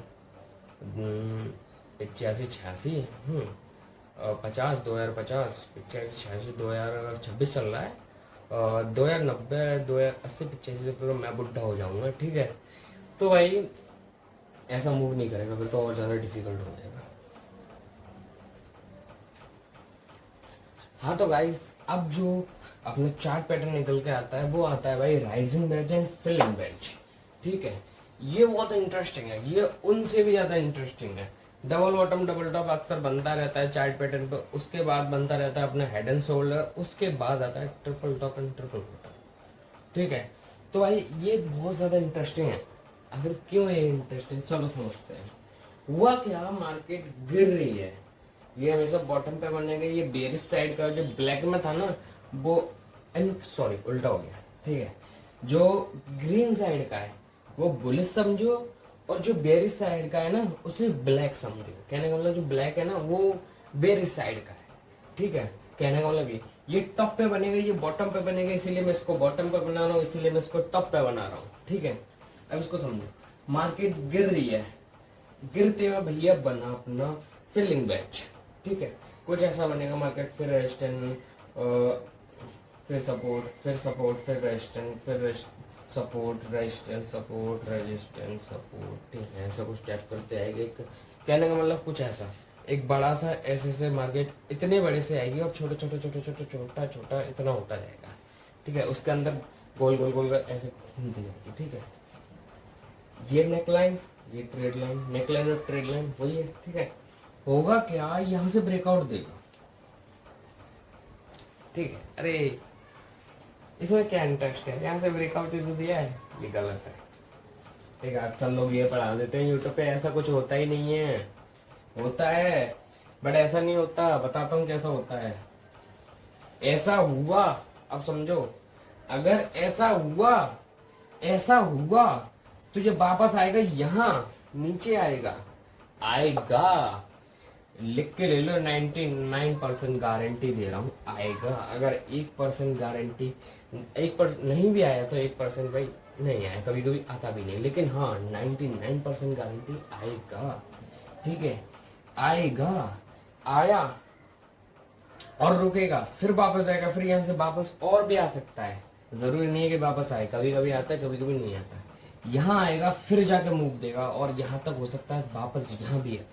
85-86, 50, 2050, 85-86, 2026 चल रहा है, 2090, 2080, 85 तो मैं बुढ़ा हो जाऊंगा, ठीक है। तो भाई ऐसा मूव नहीं करेगा, फिर तो और ज्यादा डिफिकल्ट हो जाएगा। हाँ तो गाइस, अब जो अपने चार्ट पैटर्न निकल के आता है वो आता है भाई rising wedge and falling wedge, ठीक है। ये बहुत इंटरेस्टिंग है, ये उनसे भी ज्यादा इंटरेस्टिंग है। डबल बॉटम डबल टॉप अक्सर बनता रहता है चार्ट पैटर्न पे, उसके बाद बनता रहता है अपना हेड एंड शोल्डर, उसके बाद आता है triple top and triple bottom, ठीक है। तो भाई ये बहुत ज्यादा इंटरेस्टिंग है। अगर क्यों ये इंटरेस्टिंग, चलो समझते हैं। हुआ क्या, मार्केट गिर रही है, ये हमेशा बॉटम पे बनने का, ये बेरिश साइड का जो ब्लैक में था ना वो, सॉरी उल्टा हो गया, ठीक है, जो ग्रीन साइड का है वो बुलिश समझो, और जो बेरिश साइड का है ना उसे ब्लैक समझो। कहने का मतलब जो ब्लैक है ना वो बेरिश साइड का है, ठीक है। कहने का मतलब ये टॉप पे बनेगा, ये बॉटम पे बनेगा, इसीलिए मैं इसको बॉटम पे बना रहा हूँ, इसीलिए मैं इसको टॉप पे बना रहा हूँ। ठीक है, अब इसको समझो, मार्केट गिर रही है, गिरते हुए भैया बना अपना फिलिंग बैच। ठीक है, कुछ ऐसा बनेगा मार्केट, फिर रेजिस्टेंस, फिर सपोर्ट, फिर सपोर्ट, फिर रेजिस्टेंस, फिर support, resistance, support, resistance, support. ठीक है, ऐसा कुछ टैप करते आएगा। कहने का मतलब कुछ ऐसा, एक बड़ा सा ऐसे से मार्केट इतने बड़े से आएगी और छोटे छोटे छोटे छोटे छोटा छोटा इतना होता जाएगा। ठीक है, उसके अंदर गोल गोल गोल ऐसे घूमती जाएगी। ठीक है, ये नेकलाइन, ये ट्रेड लाइन, नेकलाइन और ट्रेड लाइन वही है। ठीक है, होगा क्या, यहाँ से ब्रेकआउट देगा। ठीक है, अरे इसमें क्या इंटरेस्ट है, यहाँ से ब्रेकआउट तो दिया है, ये गलत है। ठीक है, अक्सर लोग ये पढ़ा देते हैं यूट्यूब पे, ऐसा कुछ होता ही नहीं है। होता है बट ऐसा नहीं होता, बताता हूँ कैसा होता है। ऐसा हुआ, अब समझो, अगर ऐसा हुआ तो ये वापस आएगा, यहाँ नीचे आएगा, लिख के ले लो, 99% गारंटी दे रहा हूँ आएगा। अगर 1% गारंटी, 1% नहीं भी आया तो 1% भाई नहीं आया, कभी कभी आता भी नहीं, लेकिन हाँ 99% गारंटी आएगा। ठीक है, आएगा, आया और रुकेगा, फिर वापस आएगा, फिर यहाँ से वापस और भी आ सकता है, जरूरी नहीं है कि वापस आए, कभी कभी आता है, कभी कभी नहीं आता है। यहाँ आएगा, फिर जाके मूव देगा और यहाँ तक हो सकता है वापस यहाँ भी आए।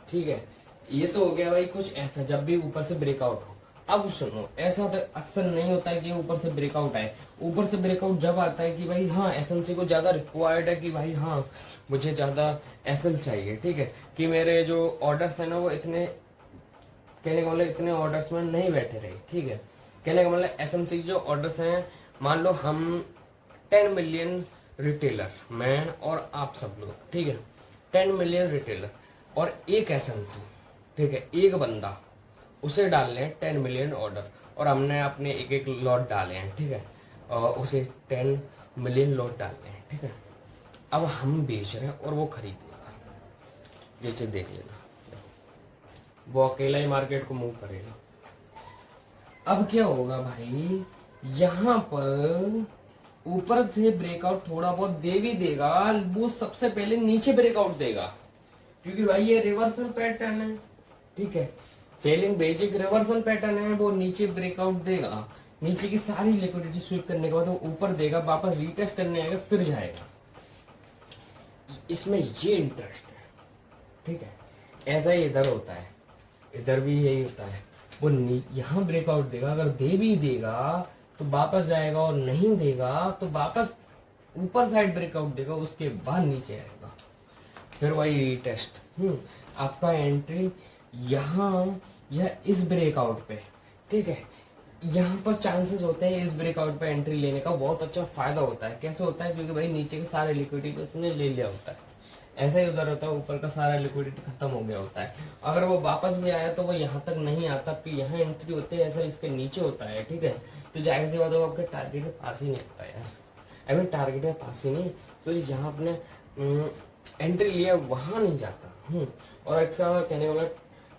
ठीक है, ये तो हो गया भाई कुछ ऐसा, जब भी ऊपर से ब्रेकआउट हो। अब सुनो, ऐसा तो अक्सर नहीं होता है कि ऊपर से ब्रेकआउट आए। ऊपर से ब्रेकआउट जब आता है कि भाई हाँ एसएमसी को ज्यादा रिक्वायर्ड है, कि भाई हाँ मुझे ज्यादा एसएल चाहिए। ठीक है, कि मेरे जो ऑर्डर्स है ना वो इतने, कहने का मतलब इतने ऑर्डर्स में नहीं बैठे रहे। ठीक है, कहने का मतलब एसएमसी के जो ऑर्डर्स हैं, मान लो हम 10 मिलियन रिटेलर, मैं और आप सब लोग, ठीक है, 10 मिलियन रिटेलर और एक एसएमसी, ठीक है, एक बंदा, उसे डालने हैं 10 मिलियन ऑर्डर, और हमने अपने एक एक लॉट डाले हैं। ठीक है, और उसे 10 मिलियन लॉट डालने हैं। ठीक है, अब हम बेच रहे हैं और वो खरीदेगा, नीचे देख लेना, वो अकेला ही मार्केट को मूव करेगा। अब क्या होगा भाई, यहाँ पर ऊपर से ब्रेकआउट थोड़ा बहुत दे भी देगा, वो सबसे पहले नीचे ब्रेकआउट देगा, क्योंकि भाई ये रिवर्सल पैटर्न है। ठीक है, फेलिंग बेसिक रिवर्सल पैटर्न है, वो नीचे ब्रेकआउट देगा, नीचे की सारी लिक्विडिटी स्वीप करने के बाद वो ऊपर देगा, वापस रीटेस्ट करने आएगा, फिर जाएगा। इसमें ये इंटरेस्ट है। ठीक है, ऐसा ही इधर होता है, इधर भी यही होता है, वो यहाँ ब्रेकआउट देगा, अगर दे भी देगा तो वापस जाएगा, और नहीं देगा तो वापस ऊपर साइड ब्रेकआउट देगा, उसके बाद नीचे आएगा, फिर वही रीटेस्ट। आपका एंट्री यहाँ या इस ब्रेकआउट पे। ठीक है, यहाँ पर चांसेस होते हैं इस ब्रेकआउट पे एंट्री लेने का, बहुत अच्छा फायदा होता है। कैसे होता है, क्योंकि भाई नीचे के सारे लिक्विडिटी उसने ले लिया होता है, ऐसा ही उधर होता है, ऊपर का सारा लिक्विडिटी खत्म हो गया होता है। अगर वो वापस भी आया तो वो यहाँ तक नहीं आता, फिर यहाँ एंट्री होती है, ऐसा इसके नीचे होता है। ठीक है, तो जाहिर सी बात है वो आपके टारगेट के पास ही नहीं आता यार, आई मीन टारगेट के पास ही नहीं, तो जहाँ आपने एंट्री लिया वहां नहीं जाता। और इसका कहने वाला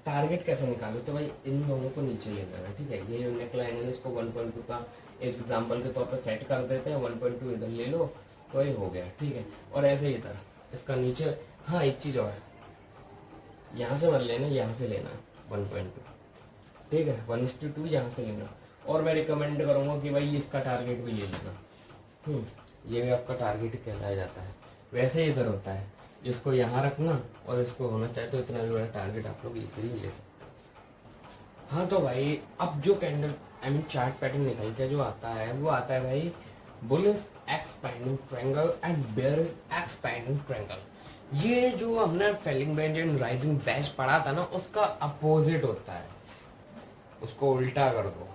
टारगेट कैसे निकालो, तो भाई इन दोनों को नीचे ले जाना। ठीक है, ये जो नेकलाइन है इसको 1.2 का एग्जाम्पल के तौर पर सेट कर देते हैं, 1.2 इधर ले लो तो ये हो गया। ठीक है, और ऐसे ही इधर इसका नीचे, हाँ एक चीज और है, यहाँ से मत लेना, यहाँ से लेना 1.2। ठीक है, 1:2 यहाँ से लेना, और मैं रिकमेंड करूंगा कि भाई इसका टारगेट भी ले लेना। ये भी आपका टारगेट कहलाया जाता है। वैसे ही इधर होता है, इसको यहाँ रखना और इसको होना चाहे तो इतना भी बड़ा टारगेट आप लोग इजीली ले सकते हैं। हाँ तो भाई अब जो candle I mean chart pattern निकल के जो आता है वो आता है भाई bullish expanding triangle and bearish expanding triangle. ये जो हमने falling wedge and rising wedge पढ़ा था ना, उसका अपोजिट होता है, उसको उल्टा कर दो।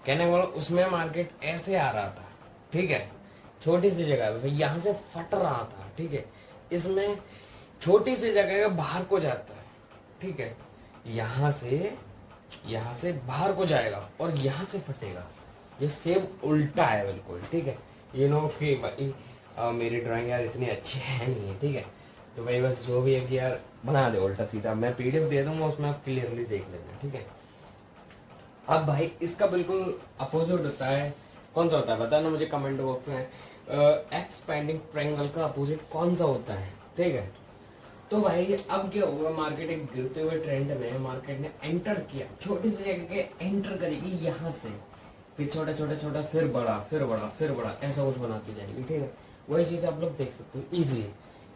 कहने वाला उसमें मार्केट ऐसे आ रहा था, ठीक है, छोटी सी जगह पे यहाँ से फट रहा था। ठीक है, इसमें छोटी सी जगह का बाहर को जाता है। ठीक है, यहाँ से बाहर को जाएगा और यहाँ से फटेगा, ये सेम उल्टा है बिल्कुल। ठीक है, ये नो कि भाई मेरी ड्राइंग यार इतनी अच्छी है नहीं है। ठीक है, तो भाई बस जो भी है कि यार बना दे उल्टा सीधा, मैं पीडीएफ दे दूंगा उसमें आप क्लियरली देख लेना। ठीक है, अब भाई इसका बिल्कुल अपोजिट होता है। कौन सा होता है बताना मुझे कमेंट बॉक्स में। एक्सपेंडिंग ट्रायंगल का अपोजिट कौन सा होता है, ठीक है। तो भाई अब क्या होगा, मार्केट एक गिरते हुए ट्रेंड में मार्केट ने एंटर किया, छोटी सी जगह के एंटर करेगी यहाँ से, फिर छोटा छोटा छोटा, फिर बड़ा, फिर बड़ा, फिर बड़ा, ऐसा कुछ बनाती जाएगी, ठीक है। वही चीज आप लोग देख सकते हो इजीली।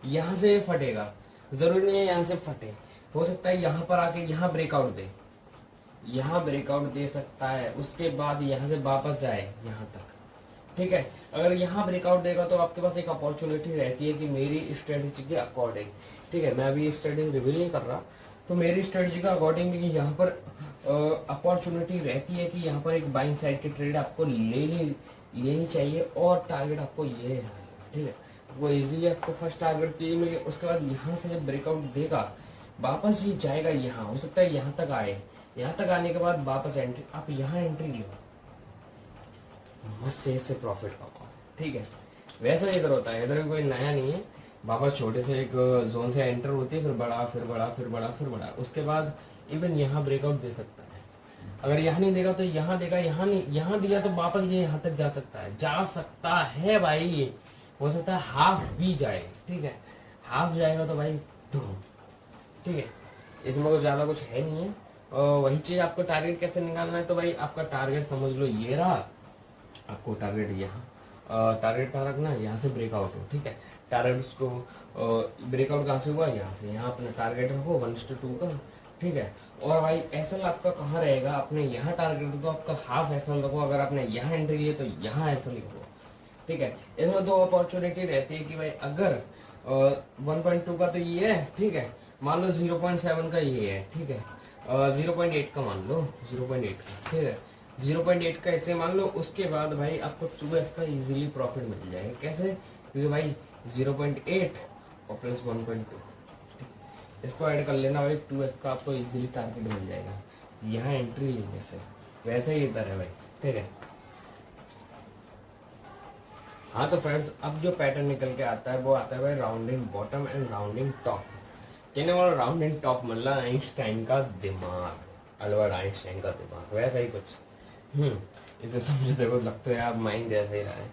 यहाँ से फटेगा, जरूरी नहीं है यहाँ से फटे, हो सकता है यहाँ पर आके यहाँ ब्रेकआउट दे, यहाँ ब्रेकआउट दे सकता है, उसके बाद यहाँ से वापस जाए यहाँ तक, ठीक है। अगर यहाँ ब्रेकआउट देगा तो आपके पास एक अपॉर्चुनिटी रहती है कि मेरी स्ट्रेटेजी के अकॉर्डिंग, ठीक है, मैं अभी स्ट्रेटेजी रिवील नहीं कर रहा, तो मेरी स्ट्रेटेजी का अकॉर्डिंग यहाँ पर अपॉर्चुनिटी रहती है कि यहाँ पर एक बाइंग साइड की ट्रेड आपको लेनी चाहिए, और टारगेट आपको ये है, ठीक है। वो इजीली आपको फर्स्ट टारगेट चाहिए मिले, उसके बाद यहाँ से जब ब्रेकआउट देगा वापस ये जाएगा, यहाँ हो सकता है यहाँ तक आए, यहाँ तक आने के बाद वापस एंट्री, आप यहाँ एंट्री लो, मस्त से प्रॉफिट पाओ, ठीक है। वैसा इधर होता है, इधर कोई नया नहीं है, वापस छोटे से एक जोन से एंटर होती है, फिर बड़ा, फिर बड़ा, फिर बड़ा, फिर बड़ा, उसके बाद इवन यहाँ ब्रेकआउट दे सकता है। अगर यहाँ नहीं देगा तो यहाँ देगा, यहाँ नहीं, यहाँ दिया तो वापस ये यहाँ तक जा सकता है भाई, हो सकता है हाफ भी जाए, ठीक है। हाफ जाएगा तो भाई ठीक है, इसमें कुछ ज्यादा कुछ है नहीं है। और वही चीज आपको टारगेट कैसे निकालना है, तो भाई आपका टारगेट समझ लो ये रहा, आपको टारगेट यहाँ, टारगेट कहाँ रखना है, यहाँ से ब्रेकआउट हो, ठीक है। टारगेट उसको ब्रेकआउट कहाँ से हुआ, यहाँ से, यहाँ अपना टारगेट रखो 1:2 का, ठीक है। और भाई एसएल आपका कहाँ रहेगा, आपने यहाँ टारगेट रखो, आपका हाफ एसएल रखो, अगर आपने यहाँ एंट्री लिए तो यहाँ एसएल रखो, ठीक है। इसमें दो अपॉर्चुनिटी रहती है कि भाई अगर 1.2 का तो ये है, ठीक है, मान लो 0.7 का ये है, ठीक है, 0.8 का मान लो, 0.8 का, ठीक है, 0.8 का ऐसे मान लो, उसके बाद भाई आपको 2x का इजीली प्रॉफिट मिल जाएगा। कैसे, क्योंकि भाई 0.8 और प्लस 1.2, इसको ऐड कर लेना भाई, 2x का आपको इजीली टारगेट मिल जाएगा यहाँ एंट्री लेने से। वैसे ही इधर है भाई, ठीक है। हाँ तो फ्रेंड्स, अब जो पैटर्न निकल के आता है वो आता है भाई rounding bottom and rounding top. कहने वाला राउंडिंग टॉप मतलब आइंस्टाइन का दिमाग, अल्बर्ट आइंस्टाइन का दिमाग, वैसा ही कुछ। इसे समझो, देखो लगता है यार माइंड जैसे ही रहा है।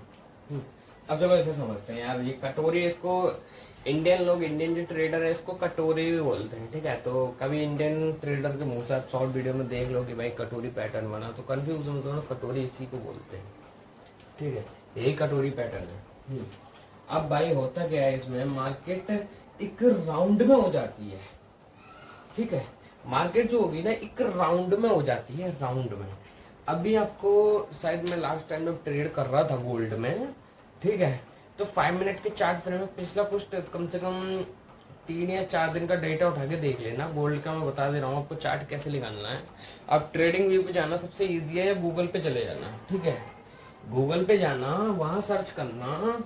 अब चलो इसे समझते हैं यार, ये कटोरी, इसको इंडियन लोग, इंडियन जो ट्रेडर है इसको कटोरी भी बोलते हैं, ठीक है। तो कभी इंडियन ट्रेडर के मुंह से आप शॉर्ट वीडियो में देख लो कि भाई कटोरी पैटर्न बना, तो कंफ्यूज मत होना, कटोरी इसी को बोलते हैं, ठीक है, यही कटोरी पैटर्न है। अब भाई होता क्या है, इसमें मार्केट एक राउंड में हो जाती है, ठीक है। मार्केट जो होगी ना एक राउंड में हो जाती है, राउंड में। अभी आपको शायद मैं लास्ट टाइम में ट्रेड कर रहा था गोल्ड में, ठीक है, तो 5 मिनट के चार्ट फ्रेम में पिछला कुछ कम से कम 3 या 4 दिन का डेटा उठा के देख लेना गोल्ड का। मैं बता दे रहा हूँ आपको चार्ट कैसे निकालना है। आप ट्रेडिंग व्यू पे जाना सबसे इजी है, या गूगल पे चले जाना, ठीक है। गूगल पे जाना, वहां सर्च करना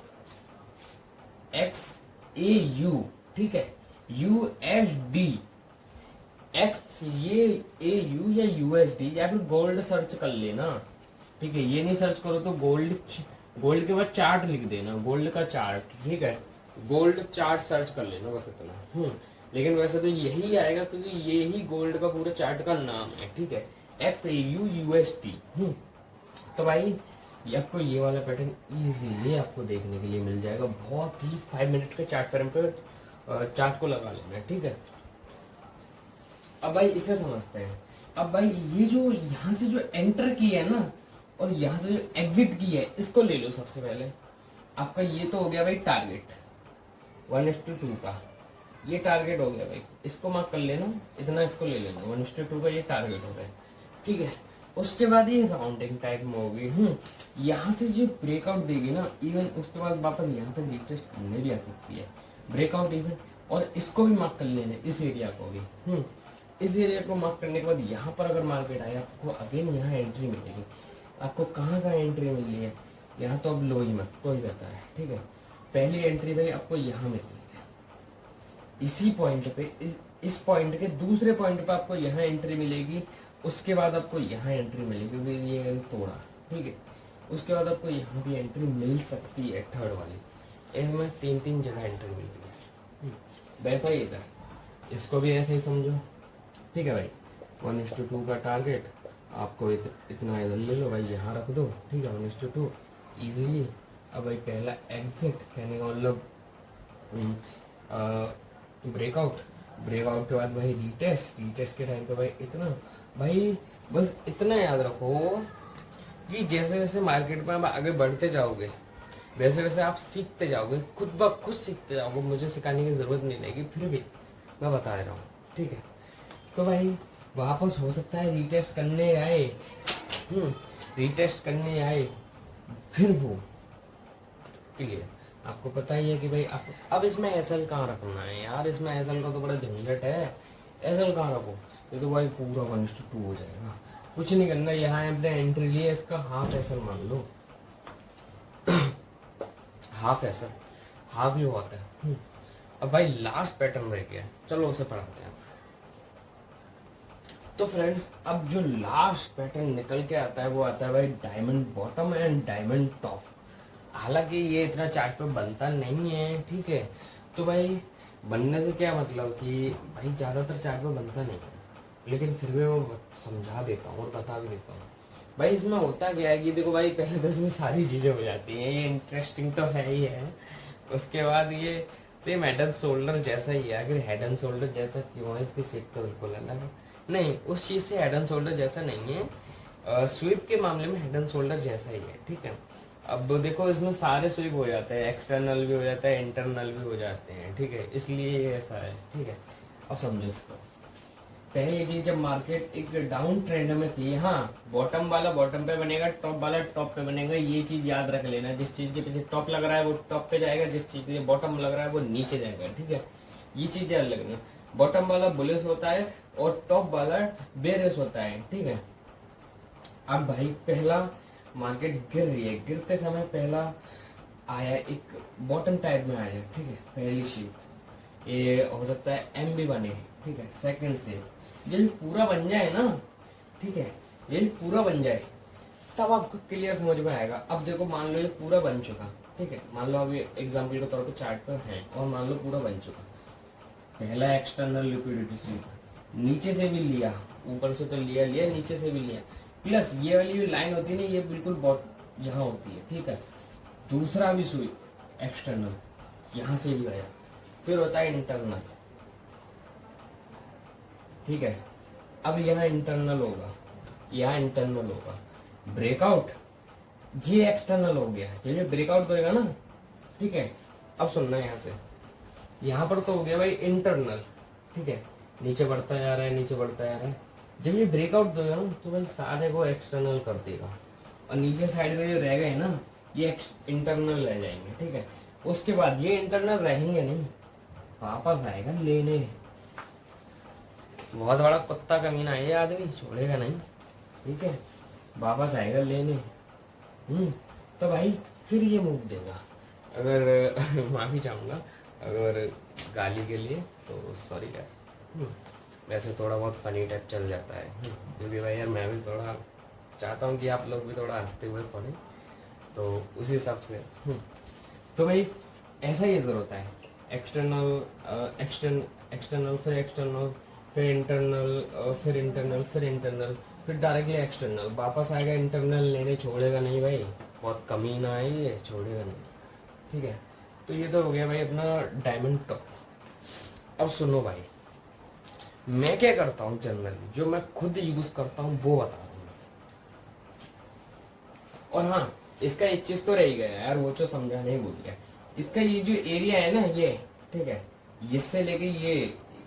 XAU, ठीक है, USD, XAU या USD, या फिर गोल्ड सर्च कर लेना, ठीक है। ये नहीं सर्च करो तो गोल्ड, गोल्ड के बाद चार्ट लिख देना, गोल्ड का चार्ट, ठीक है, गोल्ड चार्ट सर्च कर लेना, बस इतना। लेकिन वैसे तो यही आएगा क्योंकि ये ही गोल्ड का पूरे चार्ट का नाम है, ठीक है, XAU USD। तो भाई ये आपको ये वाला पैटर्न इजीली आपको देखने के लिए मिल जाएगा, बहुत ही 5 मिनट के चार्ट फ्रेम पे चार्ट को लगा लेना है, ठीक है। अब भाई इसे समझते हैं। अब भाई ये जो यहाँ से जो एंटर की है ना, और यहाँ से जो एग्जिट की है, इसको ले लो सबसे पहले। आपका ये तो हो गया भाई टारगेट 1:2 का, ये टारगेट हो गया भाई, इसको मार्क कर लेना, इतना इसको ले लेना, 1:2 का ये टारगेट हो गया, ठीक है। उसके बाद ये राउंडिंग टाइप में होगी, यहाँ से जो ब्रेकआउट देगी ना, इवन उसके बाद वापस यहाँ तक रिट्रेस करने भी आ सकती है, ब्रेकआउट इवन, और इसको भी मार्क कर लेना, इस एरिया को भी। इस एरिया को मार्क करने के बाद यहाँ पर अगर मार्केट आए, आपको अगेन यहाँ एंट्री मिलेगी। आपको कहाँ एंट्री मिल रही है, यहाँ तो अब लो ही मत, कोई कहता है, ठीक है। पहली एंट्री भाई आपको यहाँ मिलेगी, इसी पॉइंट पे, इस पॉइंट के दूसरे पॉइंट पे आपको यहाँ एंट्री मिलेगी, उसके बाद आपको यहाँ एंट्री मिलेगी क्योंकि ये तोड़ा, ठीक है। उसके बाद आपको यहाँ भी एंट्री मिल सकती है, थर्ड वाली, इसमें 3 जगह एंट्री मिलती है। वैसा ही इधर, इसको भी ऐसे ही समझो, ठीक है भाई, 1:2 का टारगेट, आपको इतना इधर ले लो भाई, यहाँ रख दो, ठीक है, 1:2 ईजिली। अब भाई पहला एग्जिट कहने का मतलब ब्रेकआउट, ब्रेकआउट के बाद भाई रीटेस्ट, रीटेस्ट के टाइम पे भाई इतना, भाई बस इतना याद रखो कि जैसे जैसे मार्केट में आप आगे बढ़ते जाओगे वैसे वैसे आप सीखते जाओगे, खुद ब खुद सीखते जाओगे, मुझे सिखाने की जरूरत नहीं लगेगी, फिर भी मैं बता रहा हूँ, ठीक है। तो भाई वापस हो सकता है रीटेस्ट करने आए, रीटेस्ट करने आए, फिर वो क्लियर। आपको पता ही है कि भाई आप अब इसमें एसएल कहाँ रखना है यार, इसमें एसएल का तो बड़ा झंझट है, एसएल कहाँ रखो, ये तो भाई पूरा 1:2 हो जाएगा। कुछ नहीं करना, यहाँ आपने एंट्री लिया, इसका हाफ एसएल मान लो, हाफ एसएल, हाफ ही होता है। अब भाई लास्ट पैटर्न रह गया, चलो उसे पढ़ते हैं। तो फ्रेंड्स अब जो लास्ट पैटर्न निकल के आता है वो आता है भाई diamond bottom and diamond top. हालांकि ये इतना चार्ट पे बनता नहीं है, ठीक है। तो भाई बनने से क्या मतलब कि भाई ज्यादातर चार्ट पे बनता नहीं है, लेकिन फिर भी मैं समझा देता हूँ और बता भी देता हूँ। भाई इसमें होता क्या है कि देखो भाई पहले तो इसमें सारी चीजें हो जाती हैं, ये इंटरेस्टिंग तो है ही है। उसके बाद ये सेम हेड एंड शोल्डर जैसा ही है, अगर हेड एंड शोल्डर जैसा क्यों है, इसकी शेप तो बिल्कुल अलग है, नहीं उस चीज से हेड एंड शोल्डर जैसा नहीं है, स्वीप के मामले में हेड एंड शोल्डर जैसा ही है, ठीक है। अब देखो इसमें सारे स्वीप हो जाते हैं, एक्सटर्नल भी हो जाता है, इंटरनल भी हो जाते हैं, ठीक है, इसलिए ये ऐसा है, ठीक है। अब समझो इसको, पहली चीज जब मार्केट एक डाउन ट्रेंड में थी, हाँ बॉटम वाला बॉटम पे बनेगा, टॉप वाला टॉप पे बनेगा, ये चीज याद रख लेना। जिस चीज के पीछे टॉप लग रहा है वो टॉप पे जाएगा, जिस चीज के बॉटम लग रहा है वो नीचे जाएगा, ठीक है, ये चीज याद रखना। बॉटम वाला बुलिश होता है और टॉप वाला बेरिश होता है, ठीक है। अब भाई पहला मार्केट गिर रही है, गिरते समय पहला आया एक बॉटम टाइप में आया, ठीक है, पहली शेप ये हो सकता है एम भी बने, ठीक है। सेकंड शेप जब पूरा बन जाए ना, ठीक है, ये पूरा बन जाए तब आपको क्लियर समझ में आएगा। अब देखो मान लो ये पूरा बन चुका, ठीक है, मान लो अभी एग्जांपल के तौर पे चार्ट पर है और मान लो पूरा बन चुका, पहला एक्सटर्नल लिक्विडिटी स्वीप, नीचे से भी लिया, ऊपर से तो लिया लिया, नीचे से भी लिया, प्लस ये वाली लाइन होती है ना, ये बिल्कुल यहाँ होती है, ठीक है। दूसरा भी स्वीप एक्सटर्नल, यहाँ से भी गया, फिर होता है इंटरनल, ठीक है। अब यहाँ इंटरनल होगा, यहाँ इंटरनल होगा, ब्रेकआउट, ये एक्सटर्नल हो गया, ये ब्रेकआउट देगा ना, ठीक है। अब सुनना यहाँ से, यहाँ पर तो हो गया भाई इंटरनल, ठीक है, नीचे बढ़ता जा रहा है, नीचे बढ़ता जा रहा है। जब ये ब्रेकआउट देगा ना तो भाई सारे को एक्सटर्नल कर देगा और नीचे साइड में जो रह गए ना ये इंटरनल रह जाएंगे, ठीक है। उसके बाद ये इंटरनल रहेंगे नहीं, वापस आएगा लेने, बहुत बड़ा कुत्ता कमीना है ये आदमी, छोड़ेगा नहीं, ठीक है, वापस आएगा लेने। तो भाई फिर ये मूव देगा, अगर माफी चाहूंगा अगर गाली के लिए, तो सॉरी यार, वैसे थोड़ा बहुत फनी टाइप चल जाता है, क्योंकि भाई यार मैं भी थोड़ा चाहता हूँ कि आप लोग भी थोड़ा हंसते हुए पढ़ें, तो उसी हिसाब से। तो भाई ऐसा ही इधर होता है, एक्सटर्नल एक्सटर्नल फिर एक्सटर्नल फिर इंटरनल फिर इंटरनल फिर इंटरनल फिर डायरेक्टली एक्सटर्नल, वापस आएगा इंटरनल लेने, छोड़ेगा नहीं भाई, बहुत कमीना है ये, छोड़ेगा नहीं, ठीक है। तो ये तो हो गया भाई अपना डायमंड टॉप। अब सुनो भाई, मैं क्या करता हूँ जनरली, जो मैं खुद यूज करता हूँ वो बता रहा हूँ। और हाँ इसका एक चीज तो रह गया यार, वो तो समझाने ही भूल गया, इसका ये जो एरिया है ना ये, ठीक है, इससे लेके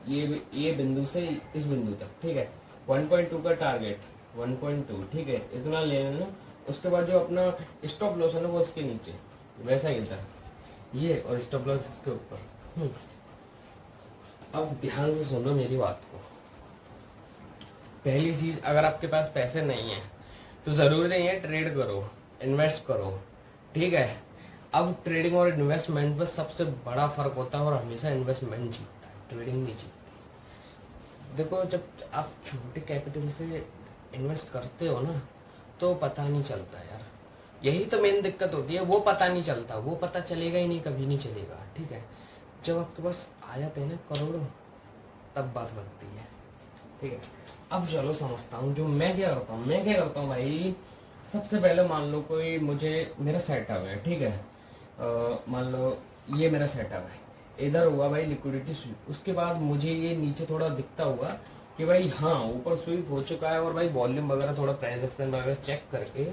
ये बिंदु से इस बिंदु तक, ठीक है, 1.2 का टारगेट 1.2, ठीक है, इतना ले लेना। उसके बाद जो अपना स्टॉप लॉस है ना वो इसके नीचे वैसा गिरता है ये, और स्टॉप लॉस इसके ऊपर। अब ध्यान से सुनो मेरी बात को, पहली चीज अगर आपके पास पैसे नहीं है तो जरूरी नहीं है ट्रेड करो, इन्वेस्ट करो, ठीक है। अब ट्रेडिंग और इन्वेस्टमेंट में सबसे बड़ा फर्क होता है और हमेशा इन्वेस्टमेंट जीतता है, ट्रेडिंग नहीं जीतती। देखो जब आप छोटे कैपिटल से इन्वेस्ट करते हो ना तो पता नहीं चलता यार, यही तो मेन दिक्कत होती है, वो पता नहीं चलता, वो पता चलेगा ही नहीं, कभी नहीं चलेगा, ठीक है। जब आपके पास आ जाते हैं ना करोड़ों तब बात बनती है, ठीक है। अब चलो समझता हूँ जो मैं क्या करता हूँ। मैं क्या करता हूँ भाई, सबसे पहले मान लो कोई मुझे मेरा सेटअप है, ठीक है। मान लो ये मेरा सेटअप है, इधर हुआ भाई लिक्विडिटी स्वीप। उसके बाद मुझे ये नीचे थोड़ा दिखता हुआ कि भाई हाँ ऊपर स्वीप हो चुका है, और भाई वॉल्यूम वगैरह थोड़ा ट्रांजेक्शन वगैरह चेक करके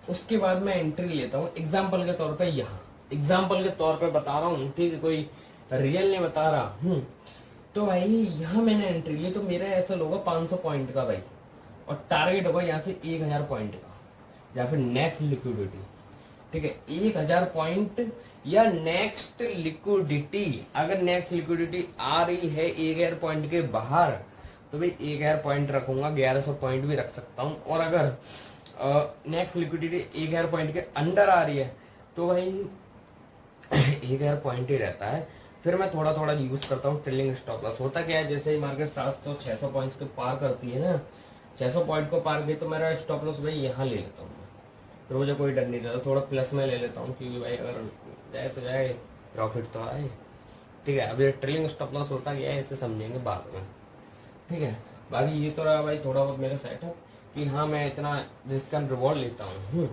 उसके बाद मैं एंट्री लेता हूँ। एग्जाम्पल के तौर पे यहाँ, एग्जाम्पल के तौर पे बता रहा हूँ, ठीक है, कोई रियल नहीं बता रहा हूँ। तो भाई यहाँ मैंने एंट्री ली, तो मेरा ऐसा होगा 500 पॉइंट का भाई, और टारगेट होगा यहाँ से 1000 पॉइंट का, या फिर नेक्स्ट लिक्विडिटी, ठीक है, 1000 पॉइंट या नेक्स्ट लिक्विडिटी। अगर नेक्स्ट लिक्विडिटी आ रही है 1000 पॉइंट के बाहर, तो भाई 1000 पॉइंट रखूंगा, 1100 पॉइंट भी रख सकता हूँ। और अगर नेक्स्ट लिक्विडिटी 1000 पॉइंट के अंडर आ रही है, तो भाई 1000 पॉइंट ही रहता है। फिर मैं थोड़ा थोड़ा यूज करता हूँ ट्रेलिंग स्टॉप लॉस। होता क्या है, जैसे ही मार्केट 700-600 पॉइंट्स को पार करती है ना, 600 पॉइंट को पार की, तो मेरा स्टॉप लॉस भाई यहाँ ले लेता हूँ। फिर मुझे कोई डर नहीं रहता, थोड़ा प्लस में ले लेता हूँ, क्योंकि भाई अगर जाए तो जाए, प्रॉफिट तो आए, ठीक है। अब ये ट्रेलिंग स्टॉप लॉस होता क्या है, इसे समझेंगे बाद में, ठीक है। बाकी ये तो रहा भाई थोड़ा बहुत मेरा सेटअप कि हाँ मैं इतना रिस्क एंड रिवॉर्ड लेता हूँ।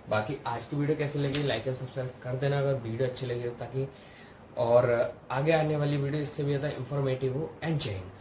बाकी आज की वीडियो कैसी लगी, लाइक एंड सब्सक्राइब कर देना अगर वीडियो अच्छी लगी हो, ताकि और आगे आने वाली वीडियो इससे भी ज़्यादा इंफॉर्मेटिव हो। एंड जय हिंद।